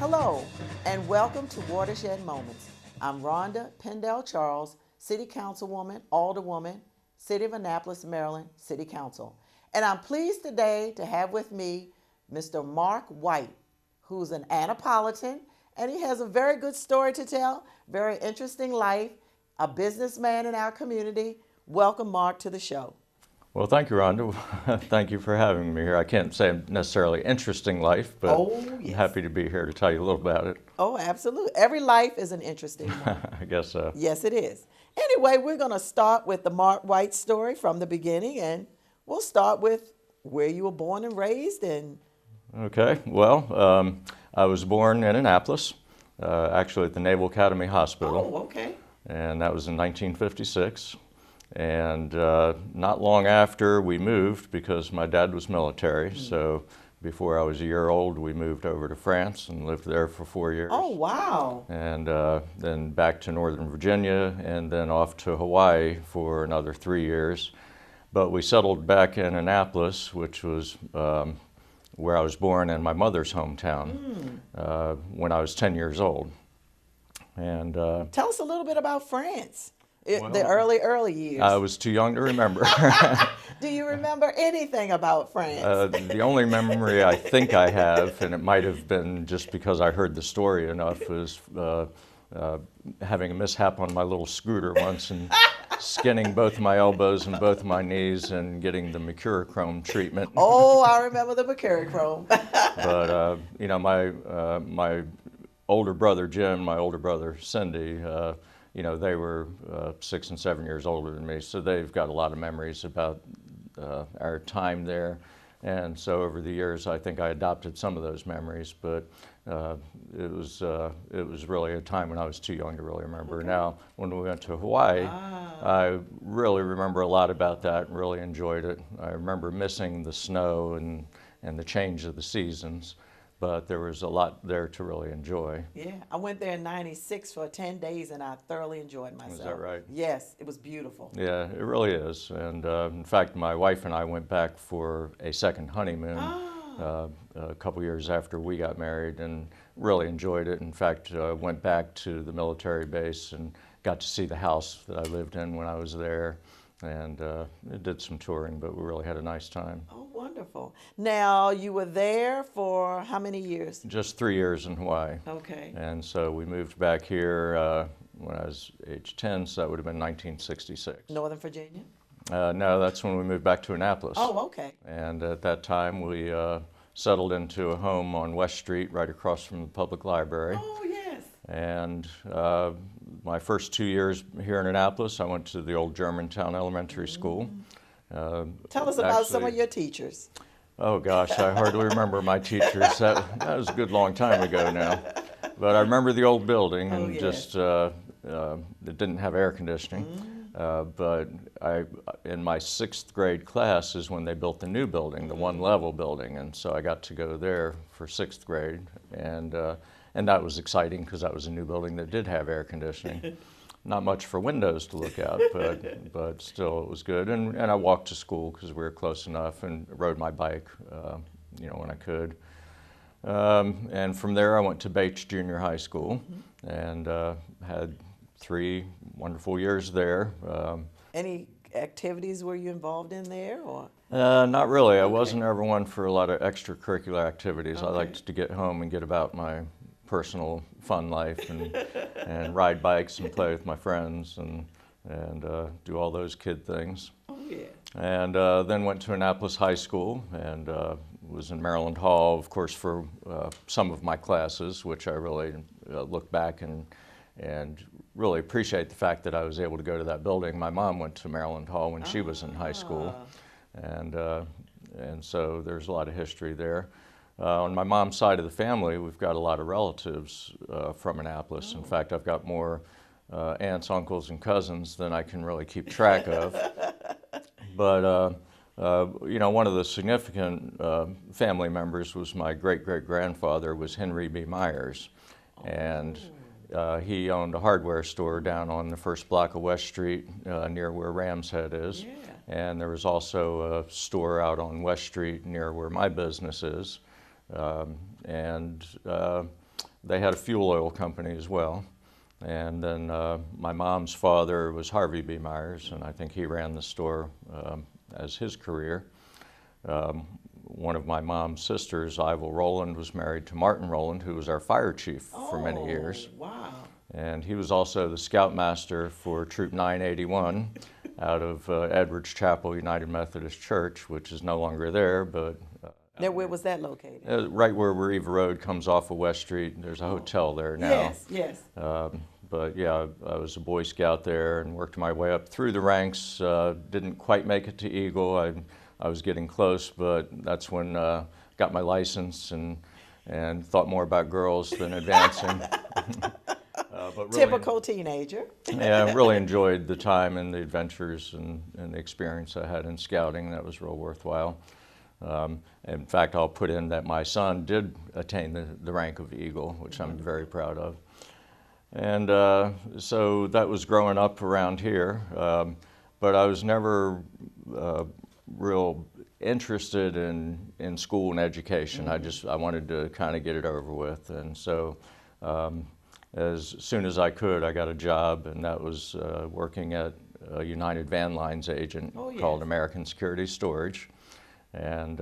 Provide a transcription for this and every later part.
Hello, and welcome to Watershed Moments. I'm Rhonda Pendell Charles, City Councilwoman, Alderwoman, City of Annapolis, Maryland, City Council. And I'm pleased today to have with me Mr. Mark White, who's an Annapolitan, and he has a very good story to tell, very interesting life, a businessman in our community. Welcome, Mark, to the show. Well, thank you, Rhonda. Thank you for having me here. I can't say necessarily interesting life, but I'm happy to be here to tell you a little about it. Oh, absolutely. Every life is an interesting one. I guess so. Yes, it is. Anyway, we're going to start with the Mark White story from the beginning, and we'll start with where you were born and raised. Okay, well, I was born in Annapolis, actually at the Naval Academy Hospital. Oh, okay. And that was in 1956. And not long after we moved, because my dad was military, so before I was a year old, we moved over to France and lived there for 4 years. Oh, wow. And then back to Northern Virginia, and then off to Hawaii for another 3 years. But we settled back in Annapolis, which was where I was born and my mother's hometown, when I was 10 years old. And tell us a little bit about France. The early years. I was too young to remember. Do you remember anything about France? The only memory I think I have, and it might have been just because I heard the story enough, is having a mishap on my little scooter once and skinning both my elbows and both my knees and getting the mercurochrome treatment. Oh, I remember the mercurochrome. But you know, my older brother Jim, my older brother Cindy, you know, they were 6 and 7 years older than me, so they've got a lot of memories about our time there. And so over the years, I think I adopted some of those memories, but it was really a time when I was too young to really remember. Okay. Now, when we went to Hawaii, I really remember a lot about that and really enjoyed it. I remember missing the snow and the change of the seasons, but there was a lot there to really enjoy. Yeah, I went there in '96 for 10 days, and I thoroughly enjoyed myself. Is that right? Yes, it was beautiful. Yeah, it really is. And in fact, my wife and I went back for a second honeymoon a couple years after we got married and really enjoyed it. In fact, went back to the military base and got to see the house that I lived in when I was there. And did some touring, but we really had a nice time. Oh, wonderful. Now, you were there for how many years? Just 3 years in Hawaii. Okay. And so we moved back here when I was age 10, so that would have been 1966. Northern Virginia? No, that's when we moved back to Annapolis. Oh, okay. And at that time, we settled into a home on West Street, right across from the public library. Oh, yes. And my first 2 years here in Annapolis, I went to the old Germantown Elementary School. Tell us about some of your teachers. Oh gosh, I hardly remember my teachers. That was a good long time ago now. But I remember the old building, and just it didn't have air conditioning. But in my 6th grade class is when they built the new building, the one-level building, and so I got to go there for 6th grade, and that was exciting because that was a new building that did have air conditioning. Not much for windows to look out, but still it was good. And I walked to school because we were close enough, and rode my bike, you know, when I could. And from there I went to Bates Junior High School and had 3 wonderful years there. Any activities were you involved in there, or? Not really. I wasn't ever one for a lot of extracurricular activities. I liked to get home and get about my personal fun life and ride bikes and play with my friends and do all those kid things. Oh, yeah. And then went to Annapolis High School and was in Maryland Hall, of course, for some of my classes, which I really look back and really appreciate the fact that I was able to go to that building. My mom went to Maryland Hall when she was in high school, and so there's a lot of history there. On my mom's side of the family, we've got a lot of relatives from Annapolis. In fact, I've got more aunts, uncles, and cousins than I can really keep track of. But you know, one of the significant family members was my great-great-grandfather was Henry B. Myers, and he owned a hardware store down on the first block of West Street near where Ram's Head is. Yeah. And there was also a store out on West Street near where my business is. they had a fuel oil company as well. And then my mom's father was Harvey B. Myers, and I think he ran the store as his career. One of my mom's sisters, Ivel Rowland, was married to Martin Rowland, who was our fire chief for many years. Wow. And he was also the scoutmaster for Troop 981 out of Edwards Chapel United Methodist Church, which is no longer there, but Now, where was that located? right where Riva Road comes off of West Street. There's a hotel there now. Yes, yes. But yeah, I was a Boy Scout there and worked my way up through the ranks. Didn't quite make it to Eagle. I was getting close, but that's when got my license and thought more about girls than advancing. But really, Typical teenager. yeah, I really enjoyed the time and the adventures and the experience I had in scouting. That was real worthwhile. In fact, I'll put in that my son did attain the rank of Eagle, which I'm very proud of. And so that was growing up around here, but I was never real interested in school and education. I wanted to kind of get it over with, and so as soon as I could, I got a job, and that was working at a United Van Lines agent called American Security Storage. And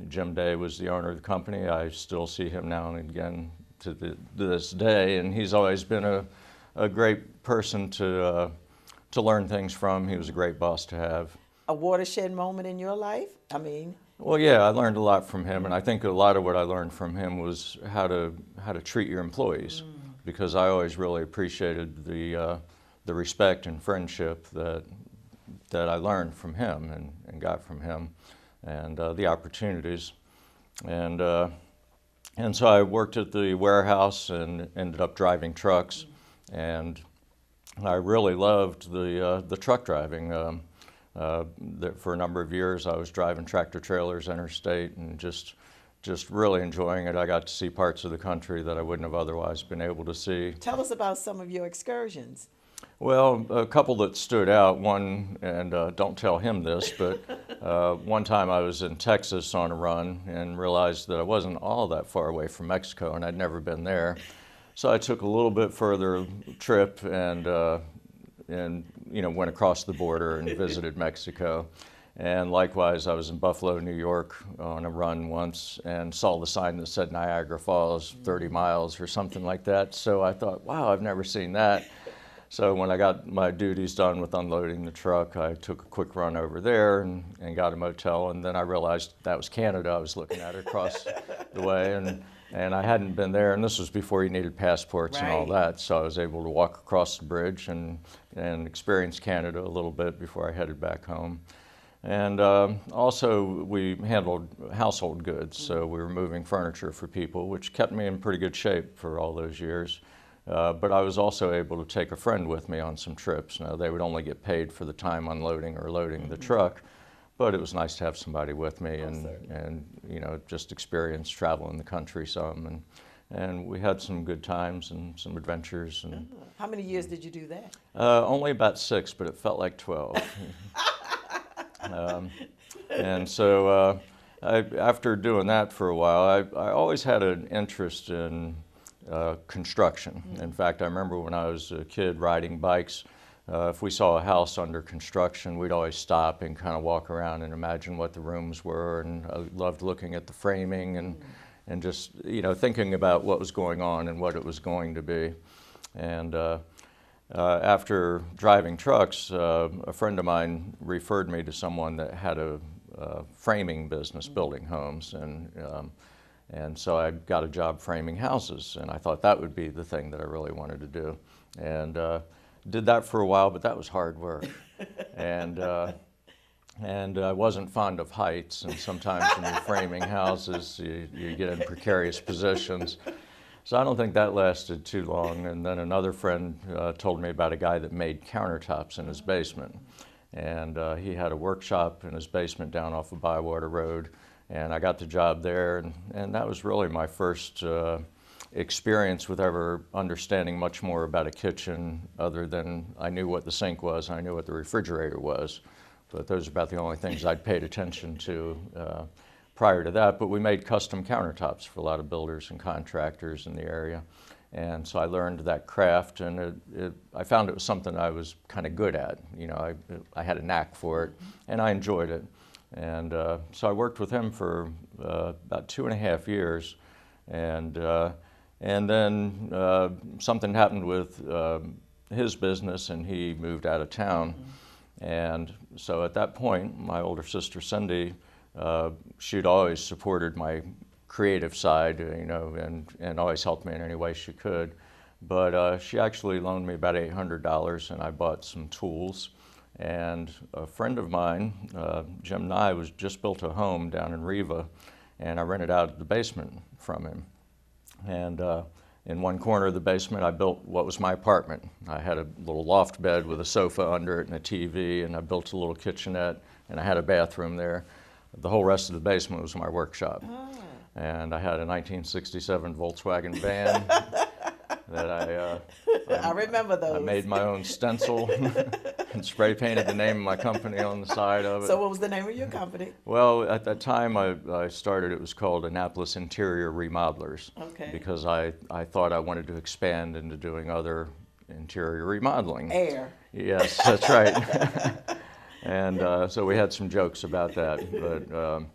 Jim Day was the owner of the company. I still see him now and again to this day, and he's always been a great person to learn things from. He was a great boss to have. A watershed moment in your life? I mean, well, yeah, I learned a lot from him, and I think a lot of what I learned from him was how to treat your employees, because I always really appreciated the respect and friendship that I learned from him and got from him, and the opportunities, and so I worked at the warehouse and ended up driving trucks, and I really loved the truck driving. For a number of years, I was driving tractor trailers interstate and just really enjoying it. I got to see parts of the country that I wouldn't have otherwise been able to see. Tell us about some of your excursions. Well, a couple that stood out. One, and don't tell him this, but one time I was in Texas on a run and realized that I wasn't all that far away from Mexico, and I'd never been there. So I took a little bit further trip and went across the border and visited Mexico. And likewise, I was in Buffalo, New York on a run once and saw the sign that said Niagara Falls, 30 miles or something like that. So I thought, wow, I've never seen that. So when I got my duties done with unloading the truck, I took a quick run over there and got a motel. And then I realized that was Canada I was looking at across the way. And I hadn't been there, and this was before you needed passports and all that, so I was able to walk across the bridge and experience Canada a little bit before I headed back home. And also we handled household goods, so we were moving furniture for people, which kept me in pretty good shape for all those years. But I was also able to take a friend with me on some trips. Now, they would only get paid for the time unloading or loading the truck, but it was nice to have somebody with me and just experience traveling the country some, and we had some good times and some adventures. And how many years did you do that? Only about 6, but it felt like 12. And so after doing that for a while, I always had an interest in construction. In fact, I remember when I was a kid riding bikes, if we saw a house under construction, we'd always stop and kind of walk around and imagine what the rooms were, and I loved looking at the framing and just thinking about what was going on and what it was going to be. And after driving trucks, a friend of mine referred me to someone that had a framing business building homes, and so I got a job framing houses, and I thought that would be the thing that I really wanted to do. And did that for a while, but that was hard work. And I wasn't fond of heights, and sometimes when you're framing houses, you get in precarious positions. So I don't think that lasted too long. And then another friend told me about a guy that made countertops in his basement. And he had a workshop in his basement down off of Bywater Road. And I got the job there, and that was really my first experience with ever understanding much more about a kitchen, other than I knew what the sink was, and I knew what the refrigerator was, but those are about the only things I'd paid attention to. prior to that, but we made custom countertops for a lot of builders and contractors in the area. And so I learned that craft, and I found it was something I was kind of good at. You know, I had a knack for it, and I enjoyed it. And so I worked with him for about 2.5 years, and then something happened with his business, and he moved out of town. And so at that point, my older sister Cindy, she'd always supported my creative side, you know, and always helped me in any way she could. But she actually loaned me about $800, and I bought some tools. And a friend of mine, Jim Nye, was just built a home down in Riva, and I rented out the basement from him. And in one corner of the basement, I built what was my apartment. I had a little loft bed with a sofa under it and a TV, and I built a little kitchenette, and I had a bathroom there. The whole rest of the basement was my workshop. Oh. And I had a 1967 Volkswagen van that I remember those. I made my own stencil and spray painted the name of my company on the side of it. So what was the name of your company? Well, at that time I started, it was called Annapolis Interior Remodelers. Okay. Because I thought I wanted to expand into doing other interior remodeling. Air. Yes, that's right. And so we had some jokes about that. But,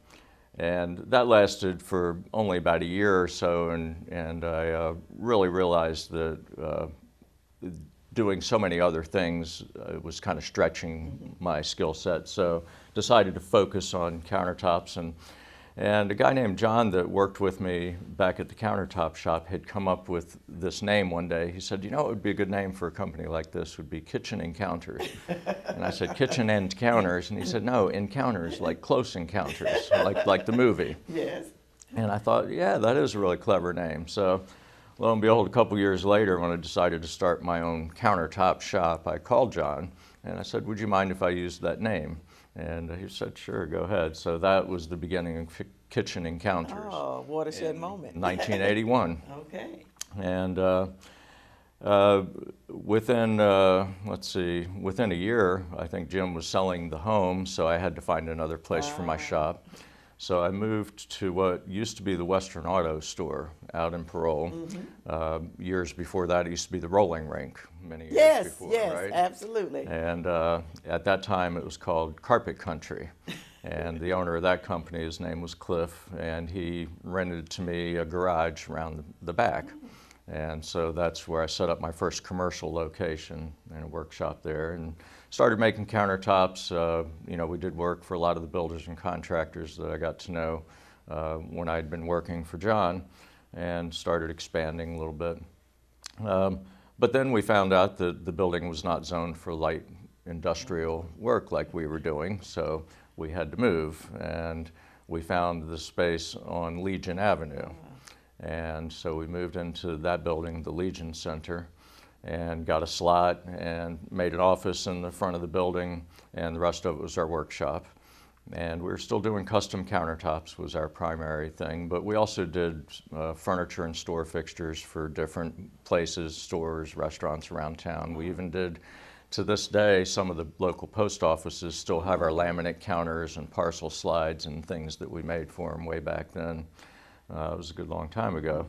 and that lasted for only about a year or so, and I really realized that doing so many other things was kind of stretching my skill set. So decided to focus on countertops, and a guy named John that worked with me back at the countertop shop had come up with this name one day. He said, you know, it would be a good name for a company like this would be Kitchen Encounters. And I said, Kitchen Encounters? And he said, no, encounters, like close encounters, like the movie. Yes. And I thought, yeah, that is a really clever name. So lo and behold, a couple years later, when I decided to start my own countertop shop, I called John and I said, would you mind if I used that name? And he said, sure, go ahead. So that was the beginning of Kitchen Encounters. Oh, watershed moment. 1981. Okay. And within, within a year, I think Jim was selling the home, so I had to find another place for my shop. So I moved to what used to be the Western Auto Store out in Parole. Mm-hmm. Years before that, it used to be the rolling rink, many years before, yes, right? Absolutely. And at that time, it was called Carpet Country. And the owner of that company, his name was Cliff, and he rented to me a garage around the back. And so that's where I set up my first commercial location and a workshop there, and started making countertops. You know, we did work for a lot of the builders and contractors that I got to know when I'd been working for John, and started expanding a little bit. But then we found out that the building was not zoned for light industrial work like we were doing, so we had to move, and we found the space on Legion Avenue. And so we moved into that building, the Legion Center, and got a slot and made an office in the front of the building, and the rest of it was our workshop. And we were still doing custom countertops was our primary thing, but we also did furniture and store fixtures for different places, stores, restaurants around town. We even did, to this day, some of the local post offices still have our laminate counters and parcel slides and things that we made for them way back then. It was a good long time ago.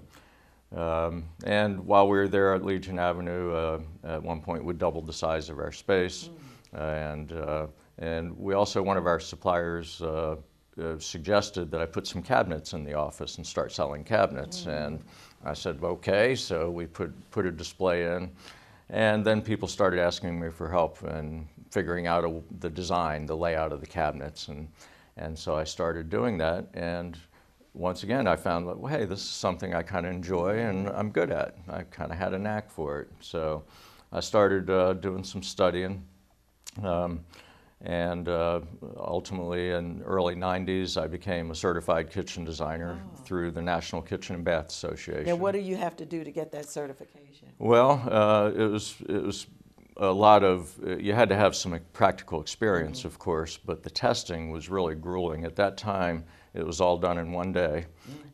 And while we were there at Legion Avenue, at one point we doubled the size of our space. And we also, one of our suppliers suggested that I put some cabinets in the office and start selling cabinets. And I said, okay, so we put a display in. And then people started asking me for help in figuring out the design, the layout of the cabinets. And so I started doing that. And once again, I found that, well, hey, this is something I kind of enjoy and I'm good at. I kind of had a knack for it. So I started doing some studying. And ultimately, in the early 90s, I became a certified kitchen designer through the National Kitchen and Bath Association. Now, what do you have to do to get that certification? Well, it was a lot of, you had to have some practical experience, of course, but the testing was really grueling. At that time, it was all done in one day,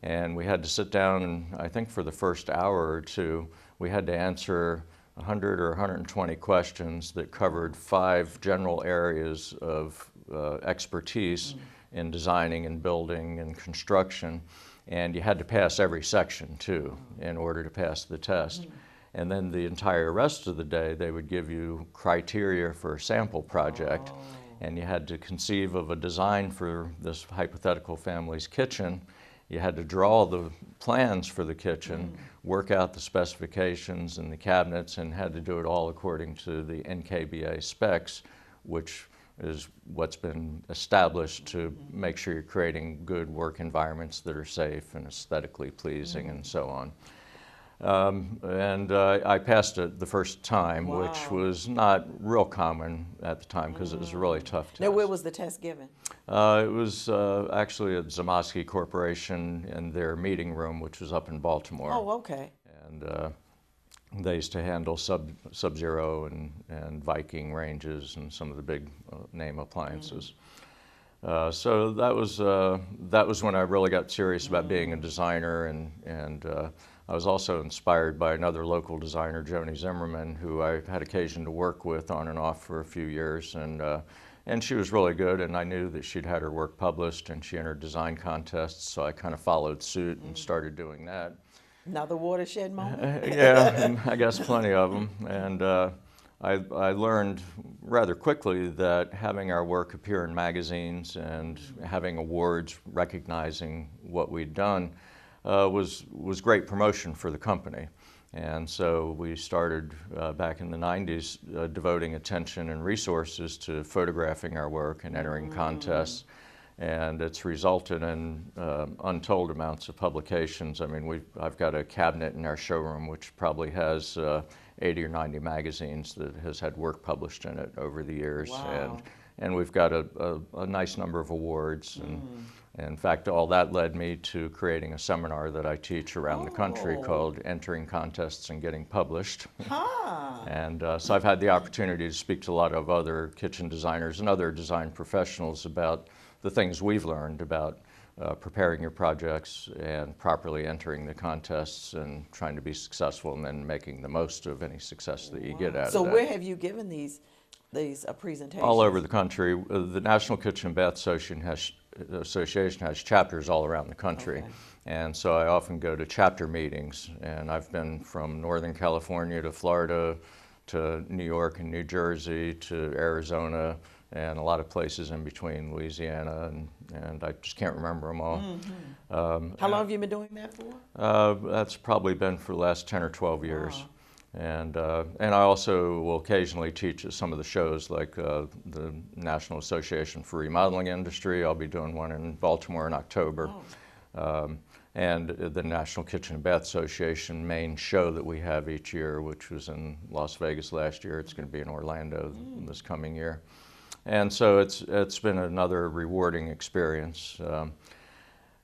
and we had to sit down, and I think for the first hour or two, we had to answer 100 or 120 questions that covered 5 general areas of expertise, in designing and building and construction. And you had to pass every section too in order to pass the test. And then the entire rest of the day, they would give you criteria for a sample project. And you had to conceive of a design for this hypothetical family's kitchen. You had to draw the plans for the kitchen, work out the specifications and the cabinets, and had to do it all according to the NKBA specs, which is what's been established to make sure you're creating good work environments that are safe and aesthetically pleasing and so on. I passed it the first time, which was not real common at the time because it was a really tough test. Now, where was the test given? It was actually at Zamoski Corporation in their meeting room, which was up in Baltimore. Oh, okay. And they used to handle Sub-Zero and Viking ranges and some of the big name appliances. So that was when I really got serious about being a designer, and I was also inspired by another local designer, Joni Zimmerman, who I had occasion to work with on and off for a few years, and she was really good, and I knew that she'd had her work published, and she entered design contests, so I kind of followed suit and started doing that. Another watershed moment? Yeah, and I guess plenty of them. And I learned rather quickly that having our work appear in magazines and having awards recognizing what we'd done was great promotion for the company. And so we started back in the 90s devoting attention and resources to photographing our work and entering contests. And it's resulted in untold amounts of publications. I mean, I've got a cabinet in our showroom which probably has 80 or 90 magazines that has had work published in it over the years. Wow. And we've got a nice number of awards. And in fact, all that led me to creating a seminar that I teach around the country called Entering Contests and Getting Published. And so I've had the opportunity to speak to a lot of other kitchen designers and other design professionals about the things we've learned about preparing your projects and properly entering the contests and trying to be successful and then making the most of any success that you get out of that. So where have you given these presentations? All over the country. The National Kitchen and Bath Association has chapters all around the country. Okay. And so I often go to chapter meetings, and I've been from Northern California to Florida to New York and New Jersey to Arizona, and a lot of places in between, Louisiana, and I just can't remember them all. How long have you been doing that for? That's probably been for the last 10 or 12 years. Wow. And I also will occasionally teach at some of the shows, like the National Association for Remodeling Industry. I'll be doing one in Baltimore in October. And the National Kitchen and Bath Association main show that we have each year, which was in Las Vegas last year. It's going to be in Orlando this coming year. And so it's been another rewarding experience.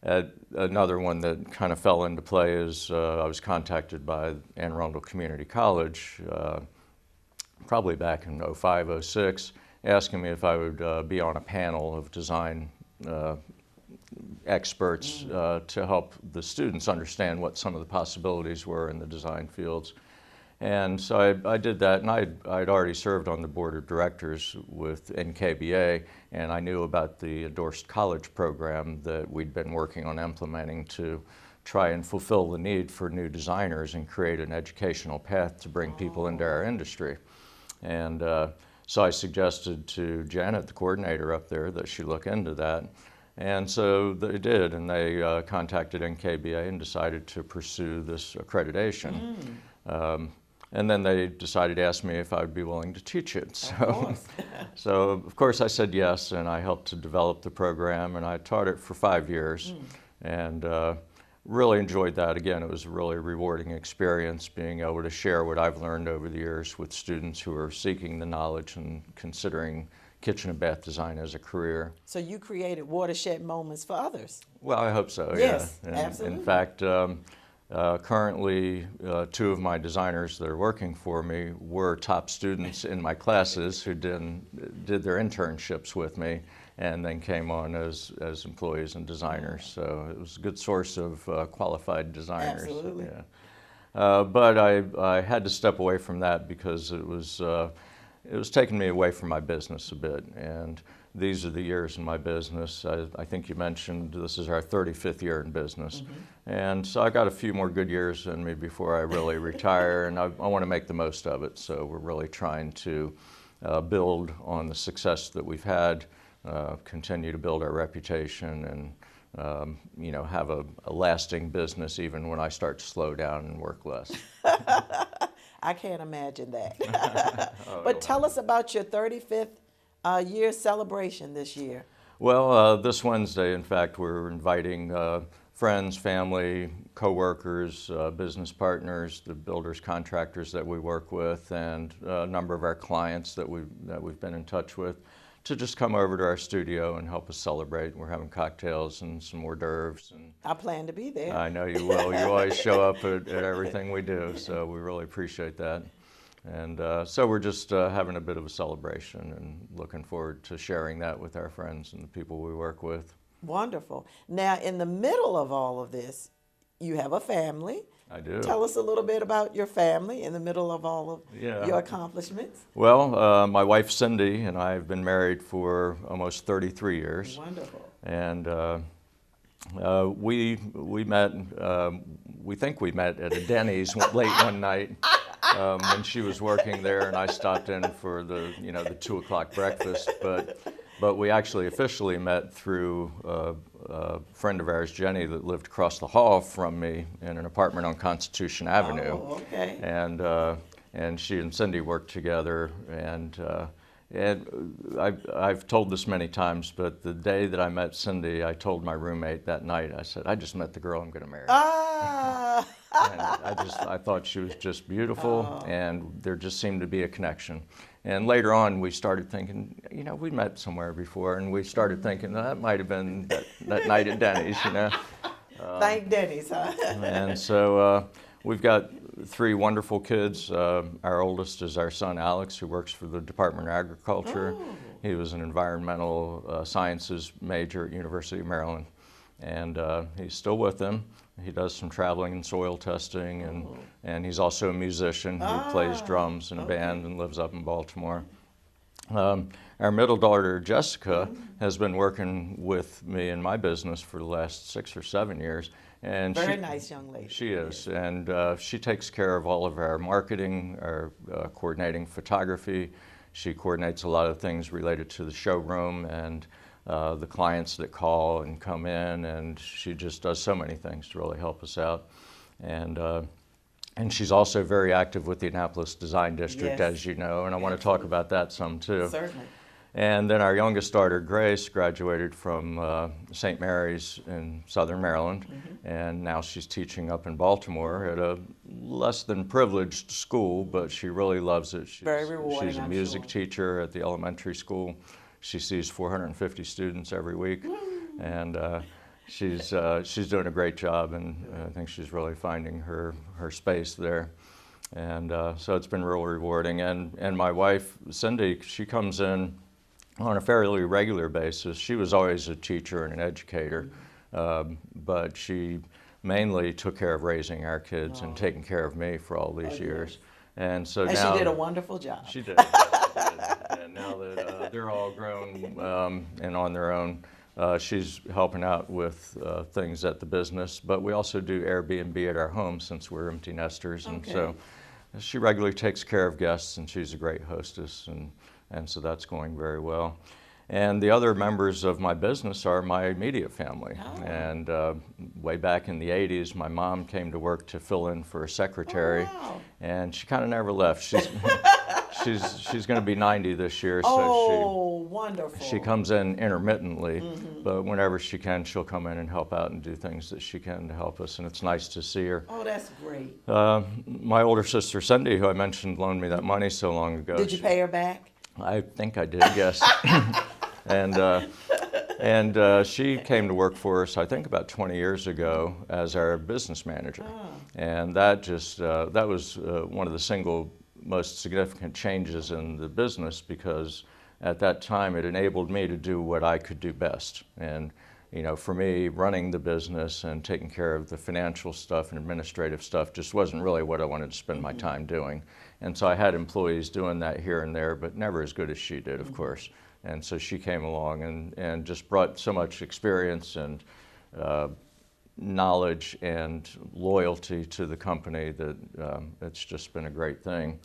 Another one that kind of fell into play is I was contacted by Anne Arundel Community College probably back in 05, 06, asking me if I would be on a panel of design experts to help the students understand what some of the possibilities were in the design fields. And so I did that, and I'd already served on the board of directors with NKBA, and I knew about the endorsed college program that we'd been working on implementing to try and fulfill the need for new designers and create an educational path to bring people into our industry. And so I suggested to Janet, the coordinator up there, that she look into that. And so they did, and they contacted NKBA and decided to pursue this accreditation. And then they decided to ask me if I would be willing to teach it. So, of course, I said yes, and I helped to develop the program, and I taught it for 5 years, and really enjoyed that. Again, it was a really rewarding experience being able to share what I've learned over the years with students who are seeking the knowledge and considering kitchen and bath design as a career. So you created watershed moments for others. Well, I hope so, yes, yeah. Absolutely. In fact, currently, 2 of my designers that are working for me were top students in my classes who did their internships with me and then came on as employees and designers. So it was a good source of qualified designers. Absolutely. Yeah. But I had to step away from that because it was taking me away from my business a bit. And these are the years in my business. I think you mentioned this is our 35th year in business. And so I got a few more good years in me before I really retire, and I want to make the most of it. So we're really trying to build on the success that we've had, continue to build our reputation, and you know, have a lasting business even when I start to slow down and work less. I can't imagine that. But tell us about your 35th year celebration this year. Well, this Wednesday, in fact, we're inviting friends, family, coworkers, business partners, the builders, contractors that we work with, and a number of our clients that we've been in touch with, to just come over to our studio and help us celebrate. We're having cocktails and some hors d'oeuvres. And I plan to be there. I know you will. You always show up at everything we do, so we really appreciate that. And so we're just having a bit of a celebration and looking forward to sharing that with our friends and the people we work with. Wonderful. Now, in the middle of all of this, you have a family. I do. Tell us a little bit about your family in the middle of all of your accomplishments. Well, my wife Cindy and I have been married for almost 33 years. Wonderful. And we met, we think we met at a Denny's late one night when she was working there, and I stopped in for the 2 o'clock breakfast. But we actually officially met through a friend of ours, Jenny, that lived across the hall from me in an apartment on Constitution Avenue. Oh, okay. And she and Cindy worked together, and I've told this many times, but the day that I met Cindy, I told my roommate that night, I said, I just met the girl I'm going to marry. Ah! And I thought she was just beautiful, and there just seemed to be a connection. And later on, we started thinking, we met somewhere before, and we started thinking that might have been that night at Denny's, Thank Denny's, huh? And so we've got 3 wonderful kids. Our oldest is our son, Alex, who works for the Department of Agriculture. Oh. He was an environmental sciences major at University of Maryland, and he's still with them. He does some traveling and soil testing, and he's also a musician. He plays drums in a band and lives up in Baltimore. Our middle daughter, Jessica, has been working with me in my business for the last 6 or 7 years. And Very nice young lady. She is, and she takes care of all of our marketing, our coordinating photography. She coordinates a lot of things related to the showroom and the clients that call and come in, and she just does so many things to really help us out. And she's also very active with the Annapolis Design District, Yes. as you know, and I want to talk about that some too. Certainly. And then our youngest daughter, Grace, graduated from St. Mary's in Southern Maryland, and now she's teaching up in Baltimore at a less than privileged school, but she really loves it. Very rewarding, She's a I'm music sure. teacher at the elementary school. She sees 450 students every week, and she's doing a great job, and I think she's really finding her space there. And so it's been real rewarding. And my wife, Cindy, she comes in on a fairly regular basis. She was always a teacher and an educator, but she mainly took care of raising our kids and taking care of me for all these years. And so now she did a wonderful job. She did. And now that they're all grown and on their own, she's helping out with things at the business. But we also do Airbnb at our home since we're empty nesters, and so she regularly takes care of guests, and she's a great hostess, and so that's going very well. And the other members of my business are my immediate family. And way back in the 80s, my mom came to work to fill in for a secretary, and she kind of never left. She's going to be 90 this year, so wonderful. she comes in intermittently, but whenever she can, she'll come in and help out and do things that she can to help us, and it's nice to see her. Oh, that's great. My older sister, Cindy, who I mentioned loaned me that money so long ago. Did you pay her back? I think I did, yes. And she came to work for us, I think, about 20 years ago as our business manager. And that was one of the single most significant changes in the business, because at that time it enabled me to do what I could do best. And for me, running the business and taking care of the financial stuff and administrative stuff just wasn't really what I wanted to spend my time doing. And so I had employees doing that here and there, but never as good as she did, of course. And so she came along and just brought so much experience and knowledge and loyalty to the company that it's just been a great thing.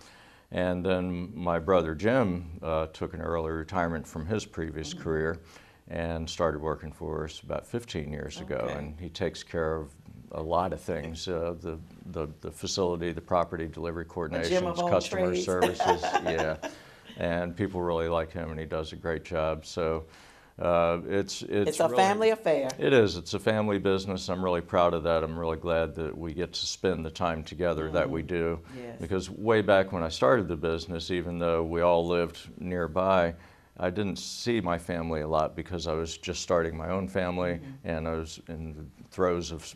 And then my brother Jim took an early retirement from his previous career and started working for us about 15 years ago. And he takes care of a lot of things, the facility, the property delivery coordinations, customer services, yeah. And people really like him, and he does a great job. So it's a really, family affair. It is. It's a family business. I'm really proud of that. I'm really glad that we get to spend the time together that we do. Yes. Because way back when I started the business, even though we all lived nearby, I didn't see my family a lot because I was just starting my own family, and I was in the throes of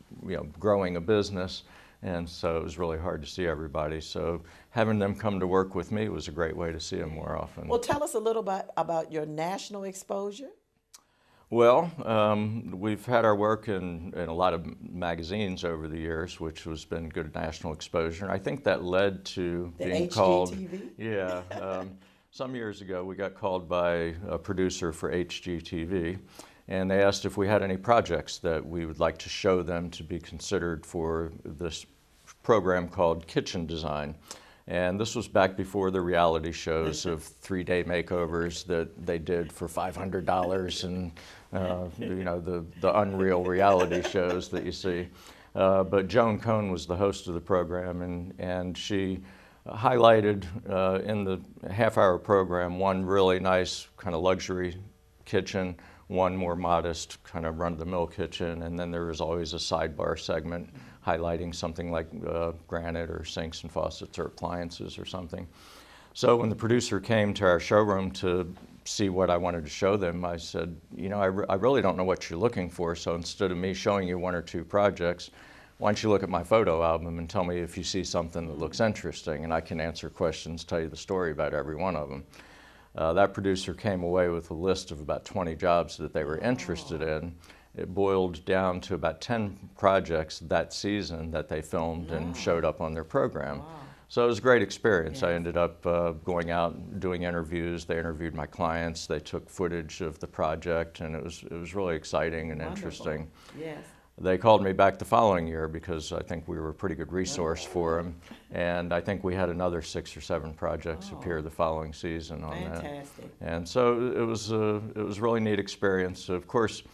growing a business. And so it was really hard to see everybody. So having them come to work with me was a great way to see them more often. Well, tell us a little bit about your national exposure. Well, we've had our work in a lot of magazines over the years, which has been good national exposure. And I think that led to being called. Yeah. Some years ago, we got called by a producer for HGTV, and they asked if we had any projects that we would like to show them to be considered for this program called Kitchen Design. And this was back before the reality shows of 3-day makeovers that they did for $500 and the unreal reality shows that you see. But Joan Cohn was the host of the program, and she highlighted in the half-hour program one really nice kind of luxury kitchen, one more modest kind of run-of-the-mill kitchen, and then there was always a sidebar segment highlighting something like granite or sinks and faucets or appliances or something. So when the producer came to our showroom to see what I wanted to show them, I said, I really don't know what you're looking for, so instead of me showing you 1 or 2 projects, why don't you look at my photo album and tell me if you see something that looks interesting, and I can answer questions, tell you the story about every one of them. That producer came away with a list of about 20 jobs that they were interested in. It boiled down to about 10 projects that season that they filmed and showed up on their program. Wow. So it was a great experience. Yes. I ended up going out and doing interviews. They interviewed my clients. They took footage of the project, and it was really exciting and interesting. Yes. They called me back the following year because I think we were a pretty good resource for them, and I think we had another 6 or 7 projects appear the following season on that. Fantastic. And so it was a really neat experience. Of course,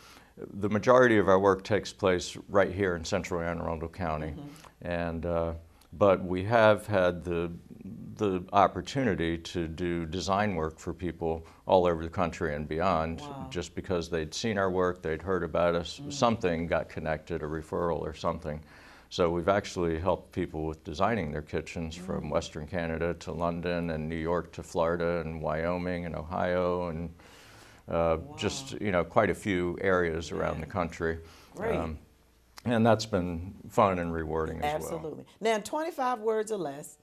the majority of our work takes place right here in Central Anne Arundel County, and but we have had the opportunity to do design work for people all over the country and beyond. Wow. Just because they'd seen our work, they'd heard about us, something got connected, a referral or something. So we've actually helped people with designing their kitchens from Western Canada to London and New York to Florida and Wyoming and Ohio and just quite a few areas around the country. Great. And that's been fun and rewarding as well. Absolutely. Now, in 25 words or less,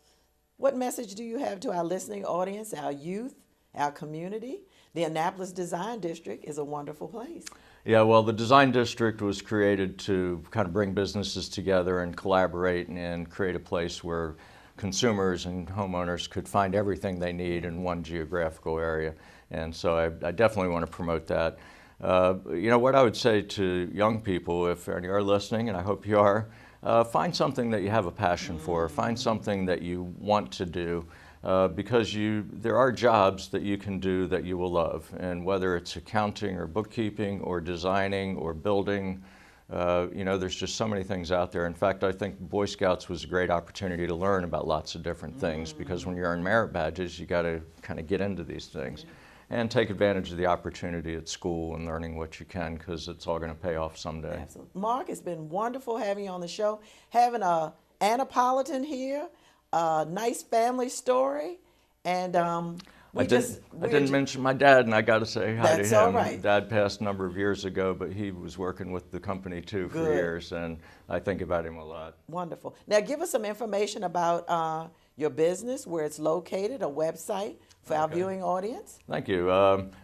what message do you have to our listening audience, our youth, our community? The Annapolis Design District is a wonderful place. Yeah, well, the Design District was created to kind of bring businesses together and collaborate and create a place where consumers and homeowners could find everything they need in one geographical area. And so I definitely want to promote that. What I would say to young people, if any are listening, and I hope you are, find something that you have a passion for. Find something that you want to do, because there are jobs that you can do that you will love. And whether it's accounting or bookkeeping or designing or building, there's just so many things out there. In fact, I think Boy Scouts was a great opportunity to learn about lots of different things, because when you earn merit badges, you got to kind of get into these things. And take advantage of the opportunity at school and learning what you can, because it's all going to pay off someday. Absolutely. Mark, it's been wonderful having you on the show. Having a Annapolitan here, a nice family story, and I didn't mention my dad, and I got to say hi to him. All right. Dad passed a number of years ago, but he was working with the company too for years, and I think about him a lot. Wonderful. Now, give us some information about your business, where it's located, a website for our viewing audience. Thank you.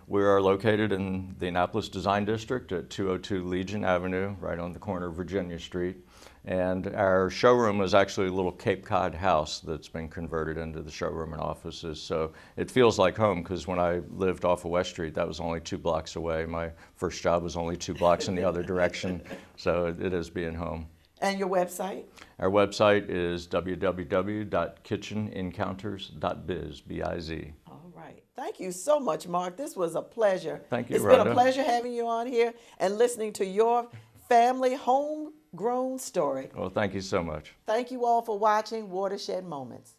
We are located in the Annapolis Design District at 202 Legion Avenue, right on the corner of Virginia Street. And our showroom is actually a little Cape Cod house that's been converted into the showroom and offices. So it feels like home, because when I lived off of West Street, that was only 2 blocks away. My first job was only 2 blocks in the other direction. So it is being home. And your website? Our website is www.kitchenencounters.biz, B-I-Z. All right. Thank you so much, Mark. This was a pleasure. Thank you, It's been a Rhonda. pleasure having you on here and listening to your family homegrown story. Well, thank you so much. Thank you all for watching Watershed Moments.